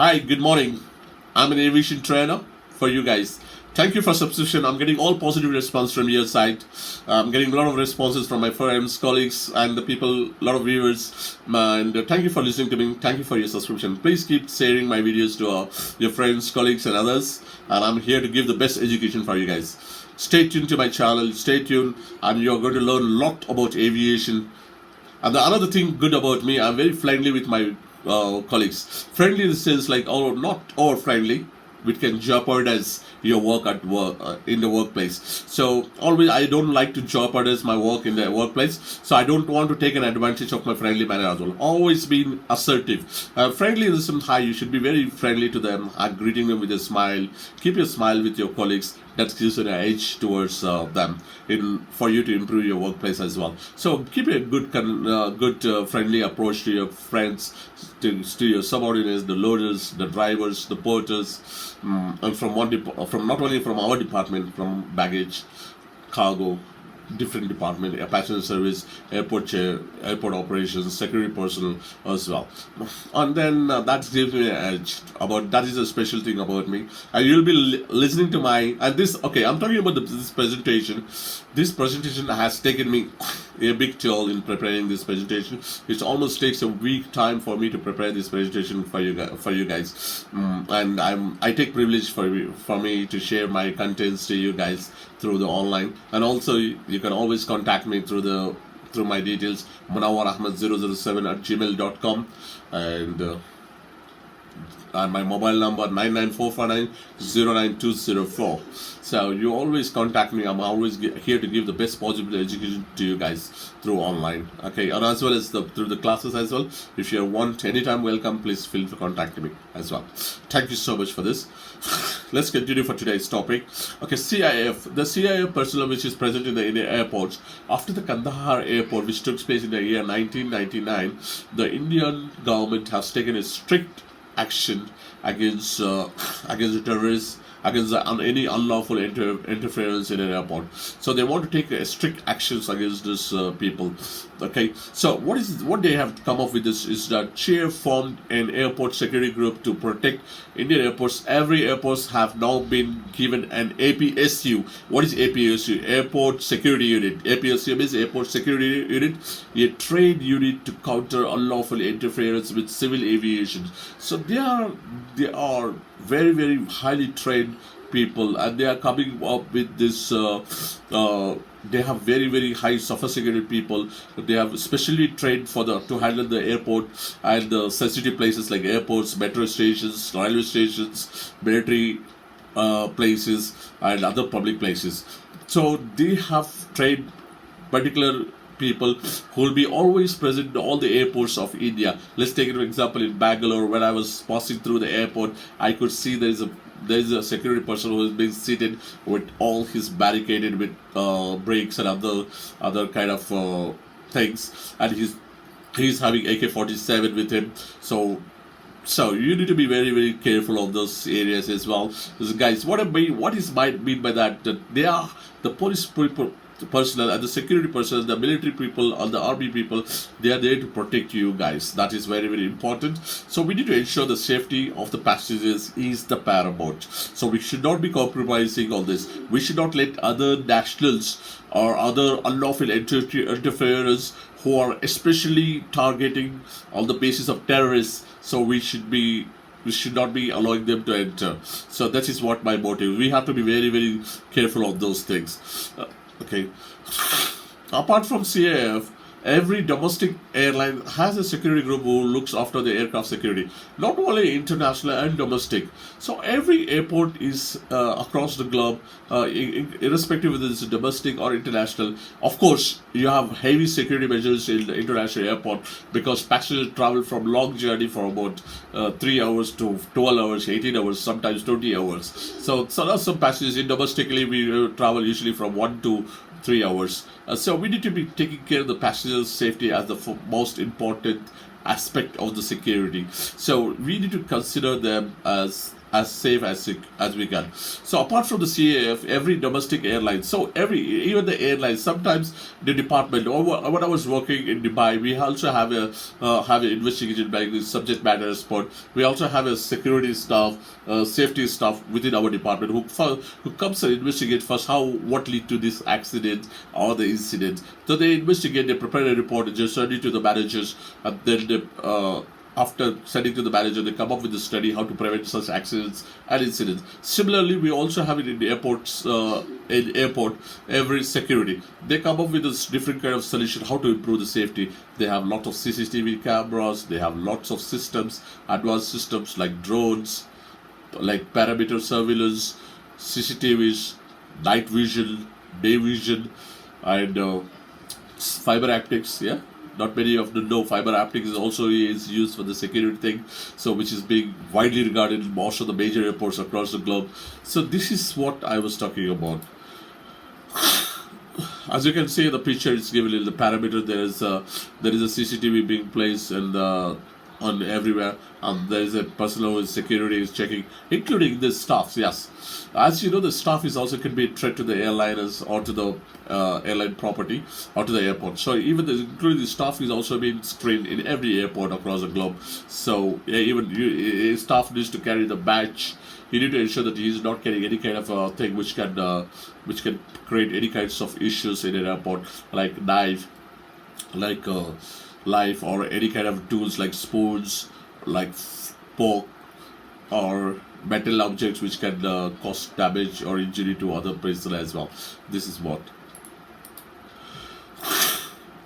Hi, good morning. I'm an aviation trainer for you guys. Thank you for subscription. I'm getting all positive response from your side. I'm getting a lot of responses from my friends, colleagues, and the people, a lot of viewers. And thank you for listening to me. Thank you for your subscription. Please keep sharing my videos to your friends, colleagues, and others. And I'm here to give the best education for you guys. Stay tuned to my channel. Stay tuned, and you're going to learn a lot about aviation. And the another thing good about me, I'm very friendly with my colleagues. Friendly in the sense like, not over friendly, which can jeopardize your work at work in the workplace. So always, I don't like to jeopardize my work in the workplace. So I don't want to take an advantage of my friendly manner as well. Always being assertive. Friendly in the sense, hi, you should be very friendly to them. Greeting them with a smile. Keep your smile with your colleagues. That gives an edge towards them for you to improve your workplace as well. So keep a good friendly approach to your friends, to your subordinates, the loaders, the drivers, the porters, and from not only from our department, from baggage, cargo, different department, passenger service, airport chair, airport operations, security personnel as well. And then that gives me an edge about that is a special thing about me. And you'll be listening to my and this. Okay, I'm talking about this presentation. This presentation has taken me a big toll in preparing this presentation. It almost takes a week time for me to prepare this presentation for you guys. And I take privilege for me to share my contents to you guys through the online. And also you can always contact me through my details, Munawar Ahmed 007 at gmail.com, and my mobile number 99449 So you always contact me. I'm always here to give the best possible education to you guys through online. Okay, and as well as through the classes as well. If you want anytime welcome, please feel free to contact me as well. Thank you so much for this. Let's continue for today's topic. Okay, CIF. The CIF personnel which is present in the Indian airports after the Kandahar airport, which took place in the year 1999, the Indian government has taken a strict action against the terrorists, against any unlawful interference in an airport. So they want to take strict actions against these people. Okay, so what they have come up with is that chair formed an airport security group to protect Indian airports. Every airports have now been given an APSU. What is APSU? Airport Security Unit. APSU means Airport Security Unit, a trained unit to counter unlawful interference with civil aviation. So they are very, very highly trained people, and they are coming up with this they have very, very high sophisticated people. They have specially trained to handle the airport and the sensitive places like airports, metro stations, railway stations, military places, and other public places. So they have trained particular people who will be always present in all the airports of India. Let's take an example in Bangalore. When I was passing through the airport, I could see there is a security person who is being seated with all his barricaded with brakes and other kind of things, and he's having AK-47 with him. So you need to be very, very careful of those areas as well. So guys, what might mean by that they are the police people, personnel and the security personnel, the military people or the army people, they are there to protect you guys. That is very, very important. So we need to ensure the safety of the passengers is the paramount. So we should not be compromising on this. We should not let other nationals or other unlawful interferers who are especially targeting on the basis of terrorists. So we should not be allowing them to enter. So that is what my motive. We have to be very, very careful of those things. Okay. Apart from CAF, every domestic airline has a security group who looks after the aircraft security, not only international and domestic. So every airport is across the globe, irrespective whether it's domestic or international. Of course, you have heavy security measures in the international airport because passengers travel from long journey for about 3 hours to 12 hours, 18 hours, sometimes 20 hours. So some passengers in domestically we travel usually from 1 to 3 hours. So we need to be taking care of the passengers' safety as the most important aspect of the security. So we need to consider them as as safe as we can. So apart from the CAF, every domestic airline, so even the airlines, sometimes the department, or when I was working in Dubai, we also have an investigation by the subject matter expert. We also have a security staff, safety staff within our department who comes and investigate first what lead to this accident or the incident. So they investigate, they prepare a report, and just send it to the managers, and then they, after sending to the manager, they come up with a study how to prevent such accidents and incidents. Similarly, we also have it in the airports. In airport, every security, they come up with a different kind of solution how to improve the safety. They have lots of CCTV cameras. They have lots of systems, advanced systems like drones, like parameter surveillance, CCTVs, night vision, day vision, and fiber optics. Yeah, not many of them know fiber optics is used for the security thing, so which is being widely regarded in most of the major airports across the globe. So this is what I was talking about. As you can see in the picture, it's given in the parameter. There is a CCTV being placed and on everywhere, and there is a person who is security is checking, including the staffs. Yes, as you know, the staff is also can be a threat to the airliners or to the airline property or to the airport. So even including the staff is also being screened in every airport across the globe. So yeah, even staff needs to carry the badge. You need to ensure that he is not carrying any kind of thing which can create any kinds of issues in an airport, like knife, like life, or any kind of tools like spoons, like fork, or metal objects which can cause damage or injury to other personnel as well. This is what.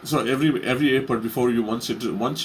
So every airport, before you once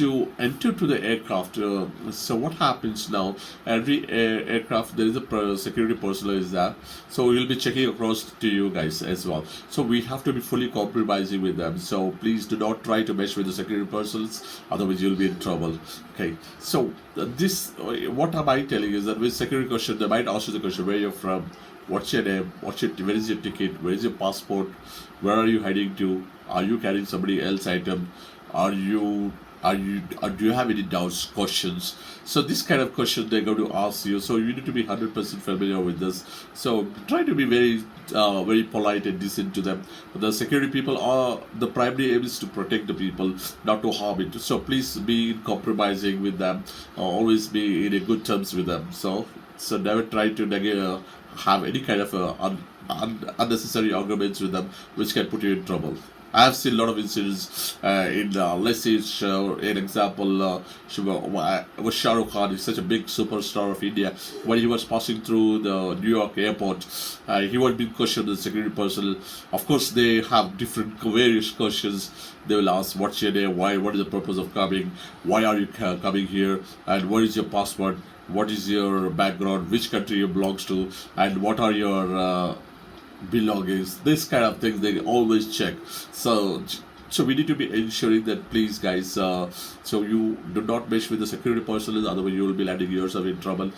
you enter to the aircraft, so what happens now? Every aircraft, there is a security personnel is there, so we'll be checking across to you guys as well. So we have to be fully compromising with them. So please do not try to mesh with the security personnel, otherwise you'll be in trouble. Okay. So this, what am I telling is that with security question, they might ask you the question, where you're from, what's your name, where is your ticket, where is your passport, where are you heading to, are you carrying somebody else's item, do you have any doubts, questions? So this kind of question they're going to ask you. So you need to be 100% familiar with this. So try to be very polite and decent to them. The security people the primary aim is to protect the people, not to harm it. So please be compromising with them. Always be in a good terms with them. So never try to have any kind of unnecessary arguments with them, which can put you in trouble. I have seen a lot of incidents let's say, an example, was Shah Rukh Khan. He's such a big superstar of India. When he was passing through the New York airport, he was being questioned the security personnel. Of course, they have various questions. They will ask, what's your name, what is the purpose of coming, why are you coming here, and what is your passport, what is your background, which country you belongs to, and what are your belongings. This kind of things they always check. So we need to be ensuring that, please guys, so you do not mesh with the security personnel, otherwise you will be landing yourself in trouble.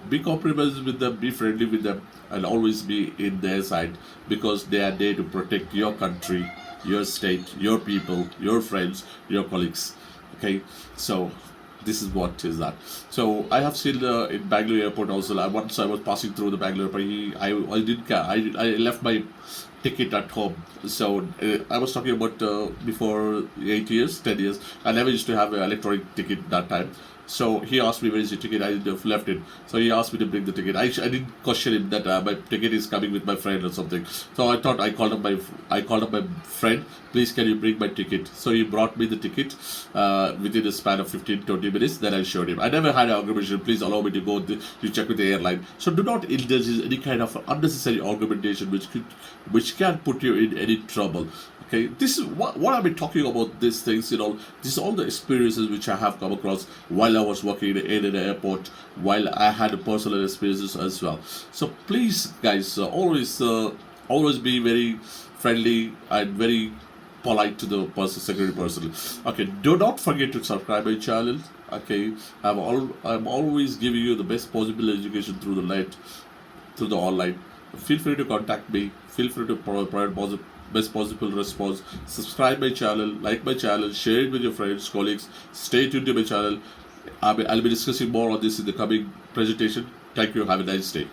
Be compromised with them, be friendly with them, and always be in their side, because they are there to protect your country, your state, your people, your friends, your colleagues. Okay, so this is what is that. So I have seen in Bangalore airport also. Once I was passing through the Bangalore airport, I left my ticket at home. So I was talking about before 8 years, 10 years. I never used to have an electronic ticket that time. So he asked me, where is your ticket? I left it. So he asked me to bring the ticket. I didn't question him that my ticket is coming with my friend or something. So I thought I called up my friend. Please, can you bring my ticket? So he brought me the ticket within a span of 15-20 minutes. Then I showed him. I never had an argumentation. Please allow me to go to check with the airline. So do not indulge in any kind of unnecessary argumentation which can put you in any trouble. Okay, this is what I've been talking about. These things, this is all the experiences which I have come across while I was working in an airport, while I had personal experiences as well. So please, guys, always be very friendly and very polite to the security personnel. Okay, do not forget to subscribe my channel. Okay, I'm always giving you the best possible education through the net, through the online. Feel free to contact me. Feel free to provide best possible response. Subscribe my channel, like my channel, share it with your friends, colleagues. Stay tuned to my channel. I'll be discussing more on this in the coming presentation. Thank you. Have a nice day.